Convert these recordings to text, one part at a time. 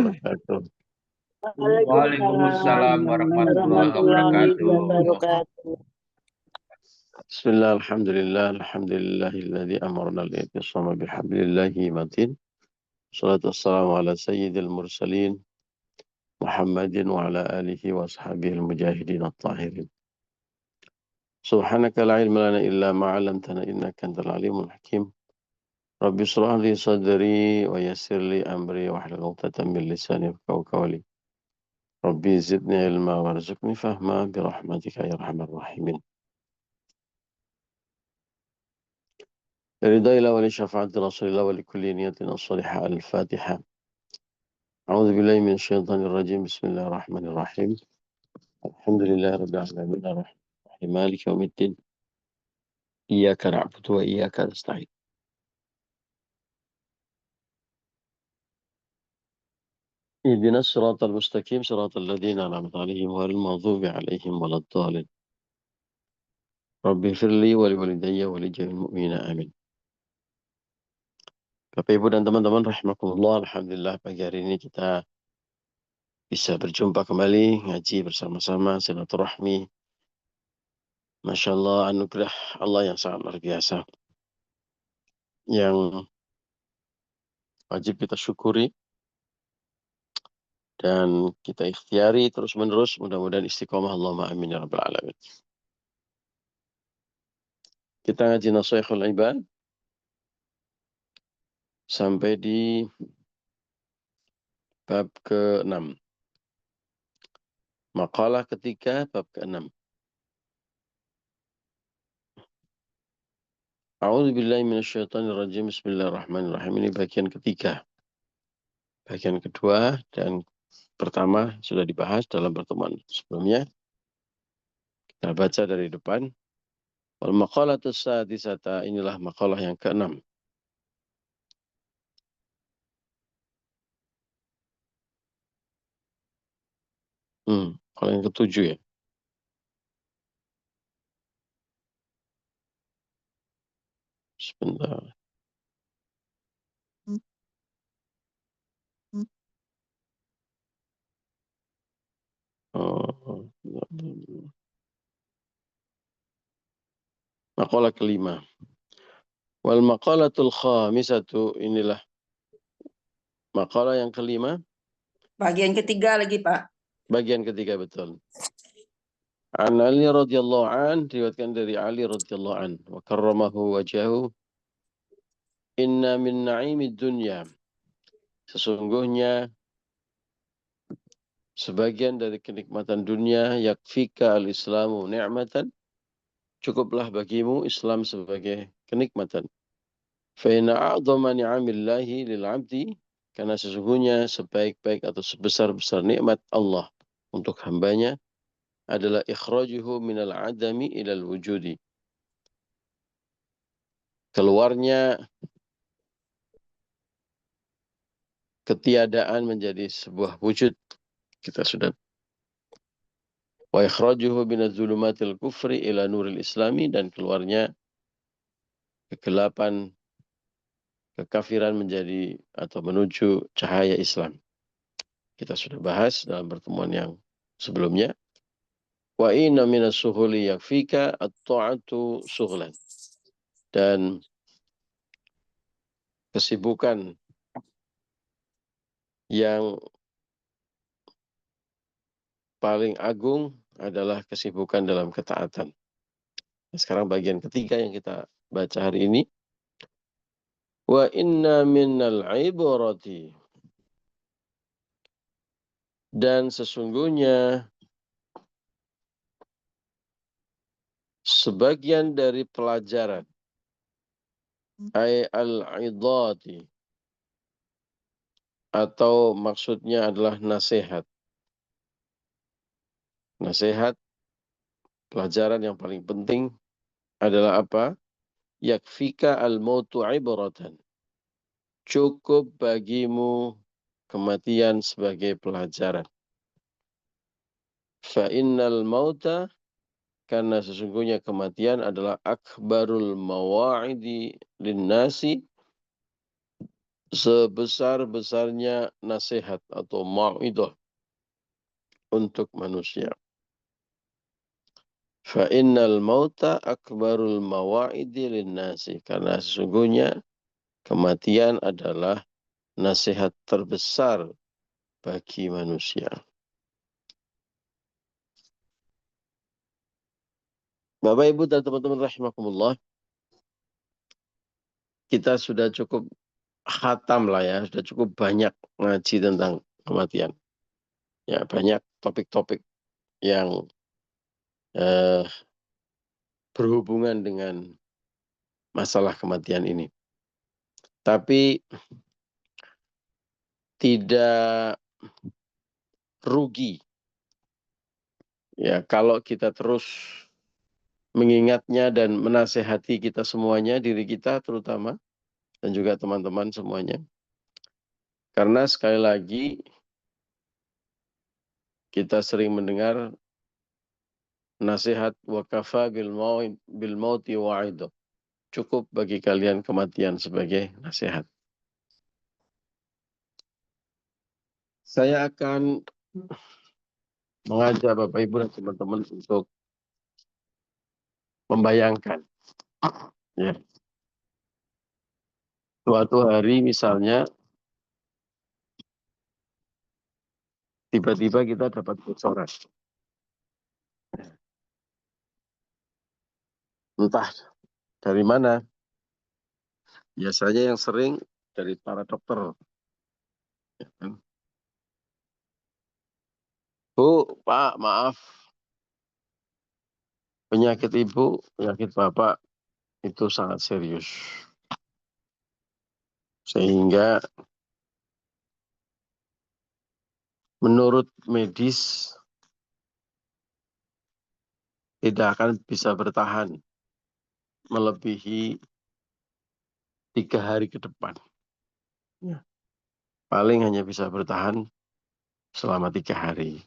wabarakatuh. Waalaikumsalam warahmatullahi wabarakatuh. Bismillah, alhamdulillah, alhamdulillahilladzi amarna al-i'tisama bihablillahi matin. Salatu wassalamu ala sayyidil mursalin, Muhammadin wa ala alihi wa ashabihi al-mujahidin at-tahirin. Subhanaka la ilma lana illa ma 'allamtana innaka antal alimul hakim. Rabbi shrah li sadri wa yassir li amri wahlul 'uqdatam min lisani yafqahu qawli. Rabbi zidni ilma warzuqni fahma birahmatika ya arhamar rahimin. رضا الله ولشفاعة رسول الله ولكل نيتنا الصالحة الفاتحة. أعوذ بالله من الشيطان الرجيم. بسم الله الرحمن الرحيم. الحمد لله رب العالمين الرحمن الرحيم مالك يوم الدين. إياك نعبد وإياك نستعين. اهدنا الصراط المستقيم صراط الذين أنعمت عليهم غير المغضوب عليهم ولا الضالين. رب اغفر لي ولوالدي ولجميع المؤمنين آمين. Bapak Ibu dan teman-teman rahimakumullah, alhamdulillah pagi hari ini kita bisa berjumpa kembali ngaji bersama-sama silaturahmi. Masya Allah, anugerah Allah yang sangat luar biasa yang wajib kita syukuri dan kita ikhtiari terus menerus, mudah-mudahan istiqomah. Allahumma amin ya rabbal alamin. Kita ngaji Nashaikhul Ibad sampai di bab ke-6. Makalah ketiga bab ke-6. A'udzubillahi minasyaitonirrajim. Bismillahirrahmanirrahim. Ini bagian ketiga. Bagian kedua dan pertama sudah dibahas dalam pertemuan sebelumnya. Kita baca dari depan. Wal maqalatus sadisata, inilah makalah yang ke-6. Kalau yang ke-7 ya. Sebentar. Makalah kelima. Wal maqalatul khamisatu, inilah makalah yang kelima. Bagian ketiga lagi, Pak. Bagian ketiga, betul. An Ali radhiyallahu an, diriwayatkan dari Ali radhiyallahu an, wa karramahu wajahu. Inna min na'imid dunya, sesungguhnya sebagian dari kenikmatan dunia, yakfika al-islamu ni'matan, cukuplah bagimu Islam sebagai kenikmatan. Fa inna a'dhama ni'amillahi lil 'abdi, karena sesungguhnya sebaik-baik atau sebesar-besar nikmat Allah untuk hambanya adalah ikhrajuhu minal adami ilal wujudi. Keluarnya ketiadaan menjadi sebuah wujud. Kita sudah. Wa ikhrajuhu minaz zulumatil kufri ila nuril islami, dan keluarnya kegelapan kekafiran menjadi atau menuju cahaya Islam. Kita sudah bahas dalam pertemuan yang sebelumnya. Wa inna minas suhuli yakfika at-ta'atu suhlan. Dan kesibukan yang paling agung adalah kesibukan dalam ketaatan. Sekarang bagian ketiga yang kita baca hari ini. Wa inna minnal ibarati, dan sesungguhnya sebagian dari pelajaran, ay al-idati, atau maksudnya adalah nasihat. Nasihat, pelajaran yang paling penting adalah apa? Yakfika al-mautu ibaratan. Cukup bagimu kematian sebagai pelajaran. Fa innal mauta, karena sesungguhnya kematian adalah akbarul mawa'idi linnasi, sebesar-besarnya nasihat atau mau'idhah untuk manusia. Fa innal mauta akbarul mawa'idi linnasi. Karena sesungguhnya kematian adalah nasihat terbesar bagi manusia. Bapak, Ibu, dan teman-teman rahimakumullah, kita sudah cukup khatam lah ya, sudah cukup banyak ngaji tentang kematian. Ya, banyak topik-topik yang eh, berhubungan dengan masalah kematian ini. Tapi tidak rugi ya kalau kita terus mengingatnya dan menasehati kita semuanya, diri kita terutama, dan juga teman-teman semuanya. Karena sekali lagi, kita sering mendengar nasihat wakafa bil mauti wa'ido. Cukup bagi kalian kematian sebagai nasihat. Saya akan mengajak Bapak Ibu dan teman-teman untuk membayangkan. Ya. Suatu hari misalnya, tiba-tiba kita dapat bocoran. Entah dari mana. Biasanya yang sering dari para dokter. Ya kan? Bu, Pak, maaf. Penyakit Ibu, penyakit Bapak itu sangat serius. Sehingga menurut medis tidak akan bisa bertahan melebihi 3 hari ke depan. Ya. Paling hanya bisa bertahan selama 3 hari.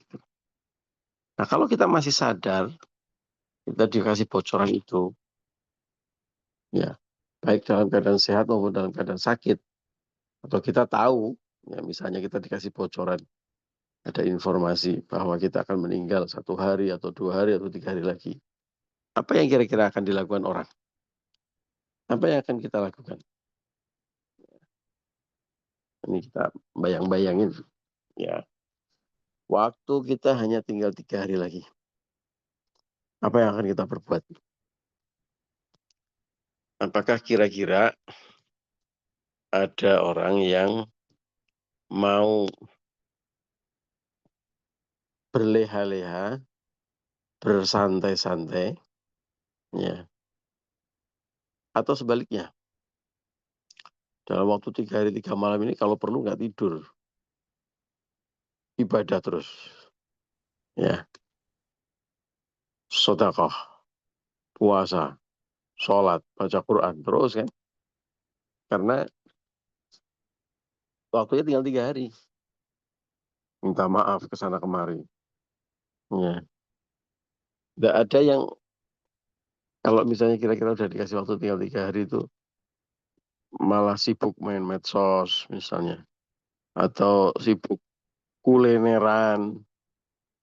Nah, kalau kita masih sadar, kita dikasih bocoran itu, ya, baik dalam keadaan sehat maupun dalam keadaan sakit, atau kita tahu, ya, misalnya kita dikasih bocoran, ada informasi bahwa kita akan meninggal 1 hari atau 2 hari atau 3 hari lagi. Apa yang kira-kira akan dilakukan orang? Apa yang akan kita lakukan? Ini kita bayang-bayangin, ya. Waktu kita hanya tinggal 3 hari lagi. Apa yang akan kita perbuat? Apakah kira-kira ada orang yang mau berleha-leha, bersantai-santai, ya, atau sebaliknya? Dalam waktu 3 hari 3 malam ini kalau perlu nggak tidur, ibadah terus, ya, sedekah, puasa, sholat, baca Quran terus kan? Karena waktunya tinggal 3 hari. Minta maaf ke sana kemari. Ya. Nggak ada yang kalau misalnya kira-kira udah dikasih waktu tinggal 3 hari itu malah sibuk main medsos misalnya, atau sibuk kulineran,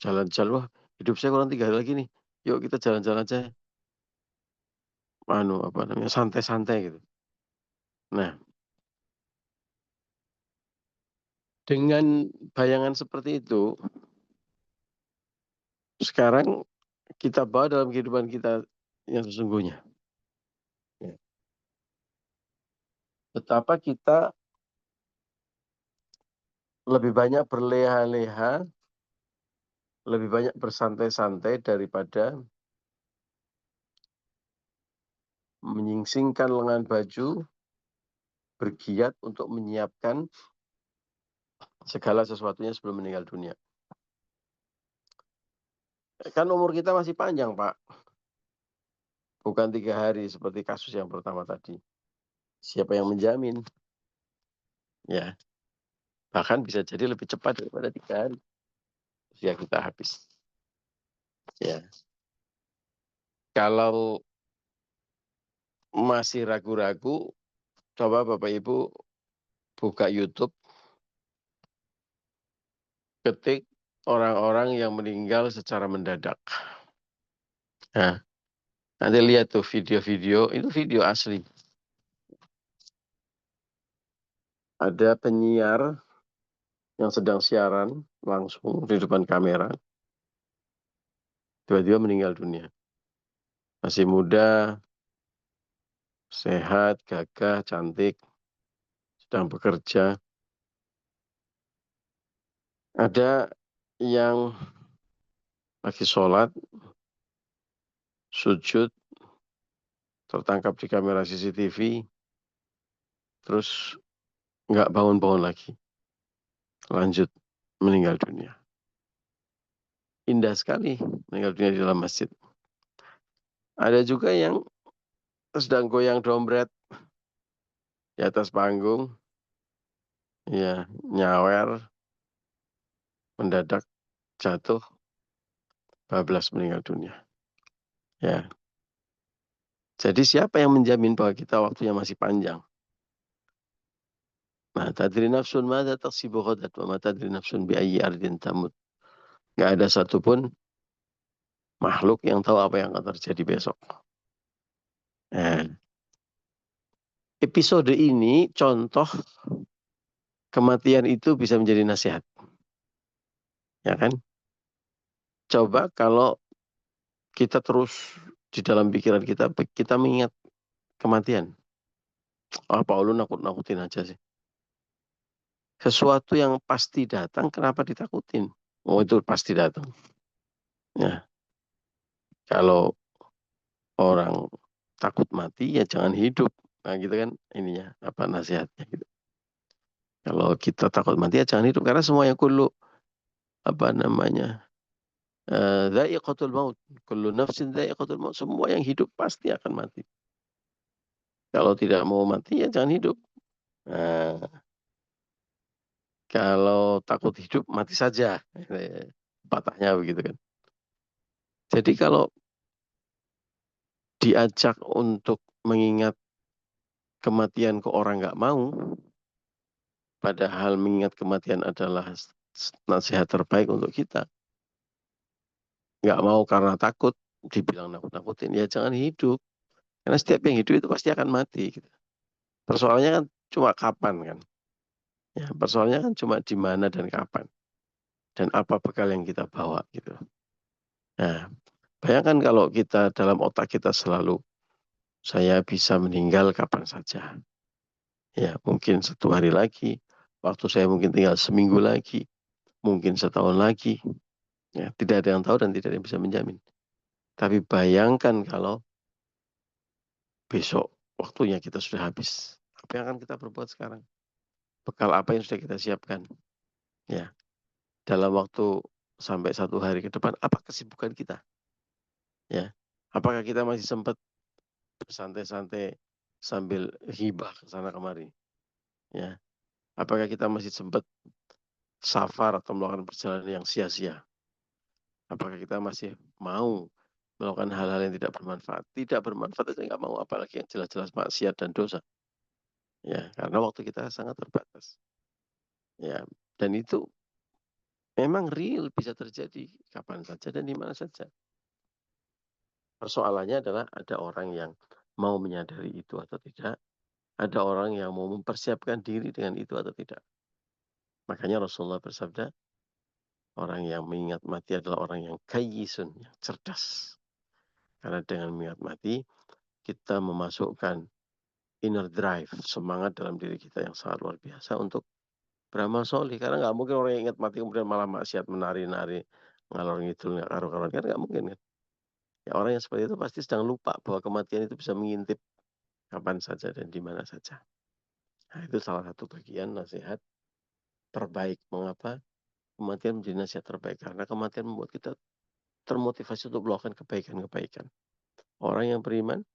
jalan-jalan. Wah, hidup saya kurang 3 hari lagi nih. Yuk kita jalan-jalan aja. Apa namanya, santai-santai gitu. Nah, dengan bayangan seperti itu, sekarang kita bawa dalam kehidupan kita yang sesungguhnya. Ya. Betapa kita lebih banyak berleha-leha, lebih banyak bersantai-santai daripada menyingsingkan lengan baju, bergiat untuk menyiapkan segala sesuatunya sebelum meninggal dunia. Kan umur kita masih panjang, Pak. Bukan 3 hari seperti kasus yang pertama tadi. Siapa yang menjamin? Ya, bahkan bisa jadi lebih cepat daripada 3 hari. Usia kita habis. Ya, kalau masih ragu-ragu, coba Bapak Ibu buka YouTube, ketik orang-orang yang meninggal secara mendadak. Nah, nanti lihat tuh video-video, itu video asli. Ada penyiar yang sedang siaran langsung di depan kamera, tiba-tiba meninggal dunia. Masih muda, sehat, gagah, cantik, sedang bekerja. Ada yang lagi sholat, sujud, tertangkap di kamera CCTV, terus nggak bangun-bangun lagi. Lanjut meninggal dunia. Indah sekali meninggal dunia di dalam masjid. Ada juga yang sedang goyang dompet di atas panggung, ya nyawer, mendadak jatuh, bablas meninggal dunia. Ya, jadi siapa yang menjamin bahwa kita waktunya masih panjang? Ma tadri nafsun madza taksibu ghadan wa ma tadri nafsun bi ayyi ardin tamut. Enggak ada satupun makhluk yang tahu apa yang akan terjadi besok. Nah, episode ini contoh kematian itu bisa menjadi nasihat. Ya kan? Coba kalau kita terus di dalam pikiran kita mengingat kematian. Apa lu nakut-nakutin aja sih? Sesuatu yang pasti datang, kenapa ditakutin? Oh, itu pasti datang. Ya, kalau orang takut mati, ya jangan hidup. Nah, gitu kan ininya, apa nasihatnya gitu. Kalau kita takut mati, ya jangan hidup. Karena semua yang apa namanya, dha'iqatul maut. Kullu nafsin dha'iqatul maut. Semua yang hidup pasti akan mati. Kalau tidak mau mati, ya jangan hidup. Nah, kalau takut hidup, mati saja. Patahnya begitu kan. Jadi kalau diajak untuk mengingat kematian ke orang nggak mau, padahal mengingat kematian adalah nasihat terbaik untuk kita. Nggak mau karena takut, dibilang nakut-nakutin, ya jangan hidup. Karena setiap yang hidup itu pasti akan mati. Gitu. Persoalannya kan cuma kapan kan. Ya, persoalannya kan cuma di mana dan kapan. Dan apa bekal yang kita bawa gitu. Nah, bayangkan kalau kita dalam otak kita selalu, saya bisa meninggal kapan saja. Ya, mungkin 1 hari lagi, waktu saya mungkin tinggal seminggu lagi, mungkin setahun lagi. Ya, tidak ada yang tahu dan tidak ada yang bisa menjamin. Tapi bayangkan kalau besok waktunya kita sudah habis. Apa yang akan kita perbuat sekarang? Bekal apa yang sudah kita siapkan? Ya, dalam waktu sampai 1 hari ke depan, apa kesibukan kita? Ya, apakah kita masih sempat bersantai-santai sambil hibah ke sana kemari? Ya, apakah kita masih sempat safar atau melakukan perjalanan yang sia-sia? Apakah kita masih mau melakukan hal-hal yang tidak bermanfaat? Tidak bermanfaat itu nggak mau, apalagi yang jelas-jelas maksiat dan dosa. Ya, karena waktu kita sangat terbatas. Ya, dan itu memang real bisa terjadi kapan saja dan di mana saja. Persoalannya adalah ada orang yang mau menyadari itu atau tidak. Ada orang yang mau mempersiapkan diri dengan itu atau tidak. Makanya Rasulullah bersabda, orang yang mengingat mati adalah orang yang kayyisun, yang cerdas. Karena dengan mengingat mati, kita memasukkan inner drive, semangat dalam diri kita yang sangat luar biasa untuk beramal soleh. Karena nggak mungkin orang yang ingat mati kemudian malah maksiat, menari-nari, ngalor ngidul, nggak karu-karuan. Kan nggak mungkin kan. Ya, orang yang seperti itu pasti sedang lupa bahwa kematian itu bisa mengintip kapan saja dan di mana saja. Nah, itu salah satu bagian nasihat terbaik. Mengapa kematian menjadi nasihat terbaik? Karena kematian membuat kita termotivasi untuk melakukan kebaikan-kebaikan. Orang yang beriman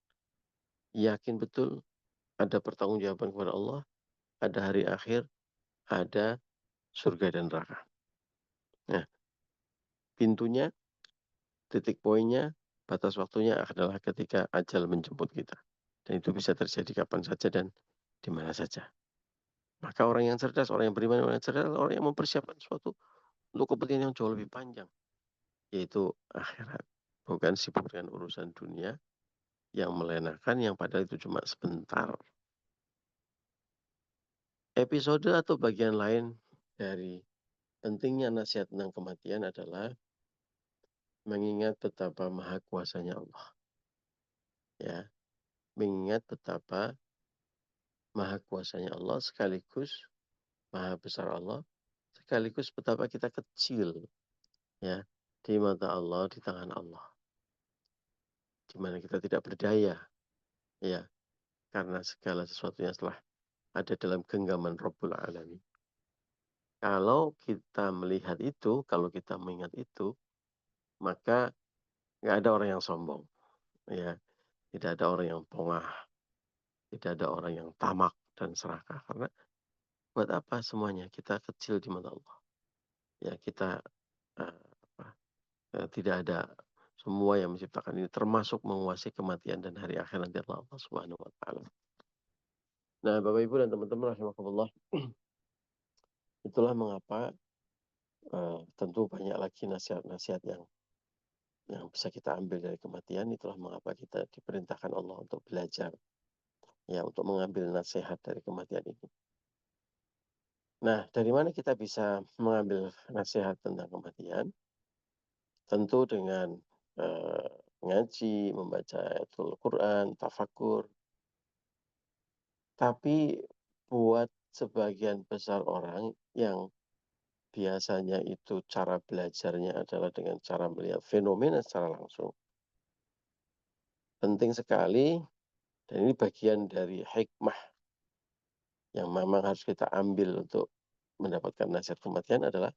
yakin betul ada pertanggungjawaban kepada Allah, ada hari akhir, ada surga dan neraka. Nah, pintunya, titik poinnya, batas waktunya adalah ketika ajal menjemput kita. Dan itu bisa terjadi kapan saja dan di mana saja. Maka orang yang cerdas, orang yang beriman, orang yang cerdas, orang yang mempersiapkan sesuatu untuk kepentingan yang jauh lebih panjang, yaitu akhirat. Bukan sibuk dengan urusan dunia yang melenakan, yang padahal itu cuma sebentar. Episode atau bagian lain dari pentingnya nasihat tentang kematian adalah mengingat betapa maha kuasanya Allah. Ya, mengingat betapa maha kuasanya Allah sekaligus maha besar Allah, sekaligus betapa kita kecil ya di mata Allah, di tangan Allah. Di mana kita tidak berdaya ya karena segala sesuatunya telah ada dalam genggaman Rabbul Alamin. Kalau kita melihat itu, kalau kita mengingat itu, maka nggak ada orang yang sombong, ya, tidak ada orang yang pongah, tidak ada orang yang tamak dan serakah. Karena buat apa semuanya? Kita kecil di mata Allah. Ya, kita uh, tidak ada semua yang menciptakan ini, termasuk menguasai kematian dan hari akhir nanti Allah Subhanahu Wa Taala. Nah, Bapak Ibu dan teman-teman rahimakumullah, itulah mengapa tentu banyak lagi nasihat-nasihat yang bisa kita ambil dari kematian. Itulah mengapa kita diperintahkan Allah untuk belajar, ya, untuk mengambil nasihat dari kematian ini. Nah, dari mana kita bisa mengambil nasihat tentang kematian? Tentu dengan ngaji, membaca ayatul Quran, tafakur. Tapi buat sebagian besar orang yang biasanya itu cara belajarnya adalah dengan cara melihat fenomena secara langsung. Penting sekali, dan ini bagian dari hikmah yang memang harus kita ambil untuk mendapatkan nasihat kematian adalah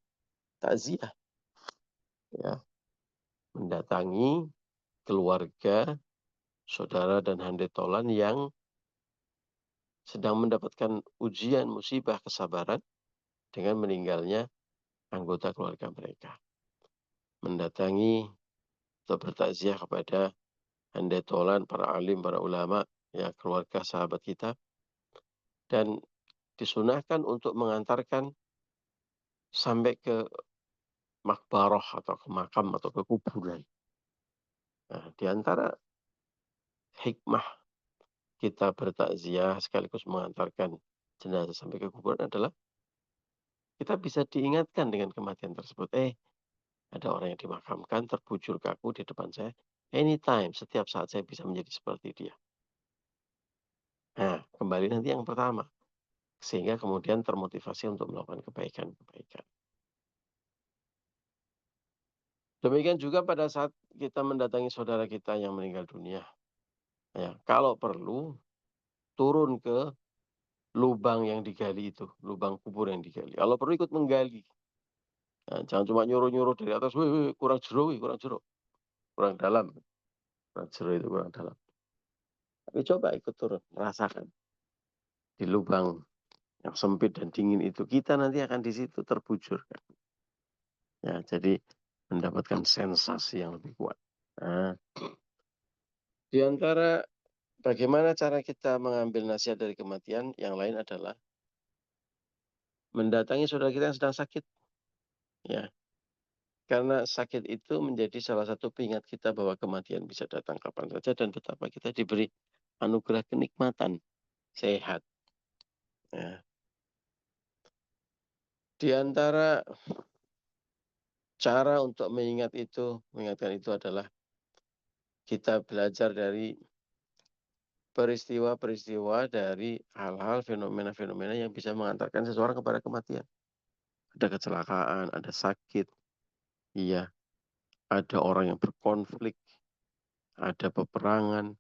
takziah. Ya, mendatangi keluarga, saudara, dan handetolan yang sedang mendapatkan ujian, musibah, kesabaran dengan meninggalnya anggota keluarga mereka. Mendatangi atau bertakziah kepada handetolan, para alim, para ulama, ya, keluarga sahabat kita, dan disunahkan untuk mengantarkan sampai ke makbaroh atau ke makam atau ke kuburan. Nah, di antara hikmah kita bertakziah sekaligus mengantarkan jenazah sampai ke kuburan adalah kita bisa diingatkan dengan kematian tersebut. Ada orang yang dimakamkan terbujur kaku di depan saya. Anytime, setiap saat saya bisa menjadi seperti dia. Nah, kembali nanti yang pertama. Sehingga kemudian termotivasi untuk melakukan kebaikan-kebaikan. Demikian juga pada saat kita mendatangi saudara kita yang meninggal dunia. Ya, kalau perlu, turun ke lubang yang digali itu, lubang kubur yang digali. Kalau perlu ikut menggali. Nah, jangan cuma nyuruh-nyuruh dari atas, wih, kurang jero, kurang jero. Kurang dalam. Kurang jero itu kurang dalam. Tapi coba ikut turun, merasakan. Di lubang yang sempit dan dingin itu, kita nanti akan di situ terbujur. Ya, jadi mendapatkan sensasi yang lebih kuat. Nah, di antara bagaimana cara kita mengambil nasihat dari kematian, yang lain adalah mendatangi saudara kita yang sedang sakit. Ya, karena sakit itu menjadi salah satu pengingat kita bahwa kematian bisa datang kapan saja dan betapa kita diberi anugerah kenikmatan sehat. Ya. Di antara cara untuk mengingatkan itu adalah kita belajar dari peristiwa-peristiwa, dari hal-hal, fenomena-fenomena yang bisa mengantarkan seseorang kepada kematian. Ada kecelakaan, ada sakit, iya, ada orang yang berkonflik, ada peperangan.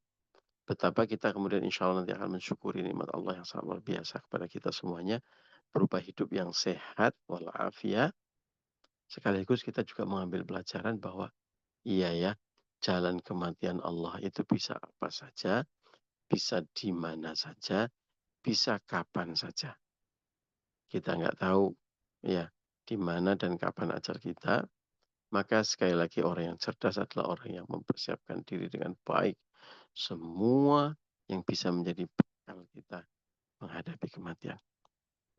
Betapa kita kemudian insya Allah nanti akan mensyukuri nikmat Allah yang sangat luar biasa kepada kita semuanya, berupa hidup yang sehat, walafiat. Sekaligus kita juga mengambil pelajaran bahwa iya ya, jalan kematian Allah itu bisa apa saja, bisa di mana saja, bisa kapan saja. Kita nggak tahu ya di mana dan kapan ajar kita. Maka sekali lagi orang yang cerdas adalah orang yang mempersiapkan diri dengan baik. Semua yang bisa menjadi bekal kita menghadapi kematian.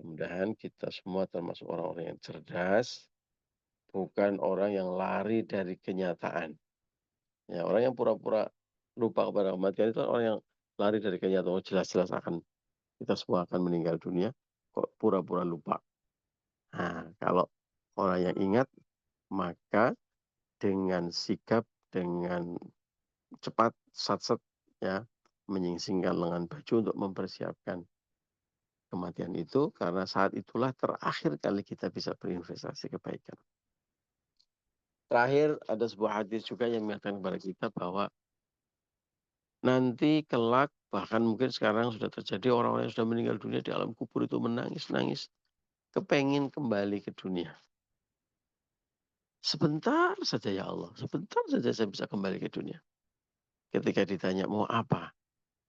Mudah-mudahan kita semua termasuk orang-orang yang cerdas, bukan orang yang lari dari kenyataan. Ya, orang yang pura-pura lupa kepada kematian itu orang yang lari dari kenyataan. Oh, jelas-jelas kita semua akan meninggal dunia, kok pura-pura lupa. Nah, kalau orang yang ingat, maka dengan sigap, dengan cepat, sat-set, ya, menyingsingkan lengan baju untuk mempersiapkan kematian itu, karena saat itulah terakhir kali kita bisa berinvestasi kebaikan. Terakhir, ada sebuah hadis juga yang mengatakan kepada kita bahwa nanti kelak, bahkan mungkin sekarang sudah terjadi, orang-orang yang sudah meninggal dunia di alam kubur itu menangis-nangis, kepengin kembali ke dunia. Sebentar saja ya Allah, sebentar saja saya bisa kembali ke dunia. Ketika ditanya, mau apa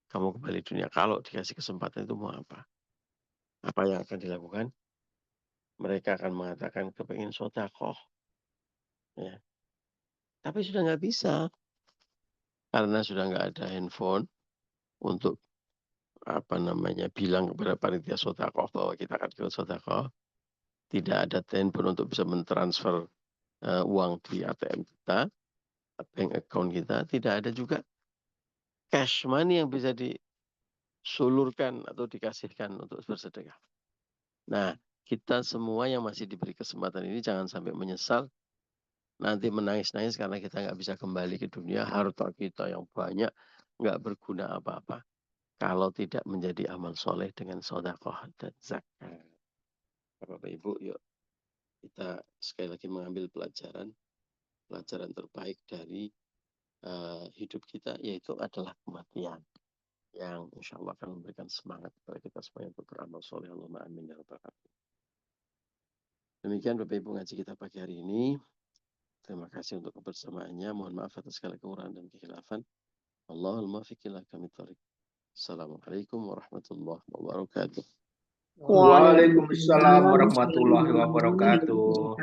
kamu kembali dunia? Kalau dikasih kesempatan itu mau apa? Apa yang akan dilakukan? Mereka akan mengatakan kepengin sedekah. Ya. Tapi sudah nggak bisa. Karena sudah nggak ada handphone untuk bilang kepada panitia sedekah bahwa kita akan ikut sedekah. Tidak ada handphone untuk bisa mentransfer uang di ATM kita, bank account kita. Tidak ada juga cash money yang bisa disulurkan atau dikasihkan untuk bersedekah. Nah, kita semua yang masih diberi kesempatan ini jangan sampai menyesal nanti menangis-nangis karena kita nggak bisa kembali ke dunia, harta kita yang banyak nggak berguna apa-apa kalau tidak menjadi amal soleh dengan sedekah dan zakat. Bapak Ibu, yuk kita sekali lagi mengambil pelajaran terbaik dari hidup kita, yaitu adalah kematian yang insya Allah akan memberikan semangat kepada kita semuanya untuk beramal soleh. Allahumma amin ya rabbal alamin. Demikian Bapak Ibu ngaji kita pagi hari ini. Terima kasih untuk kebersamaannya. Mohon maaf atas segala kekurangan dan kekhilafan. Allahul muwaffiq ila aqwamit thoriq. Assalamualaikum warahmatullahi wabarakatuh. Waalaikumsalam warahmatullahi wabarakatuh.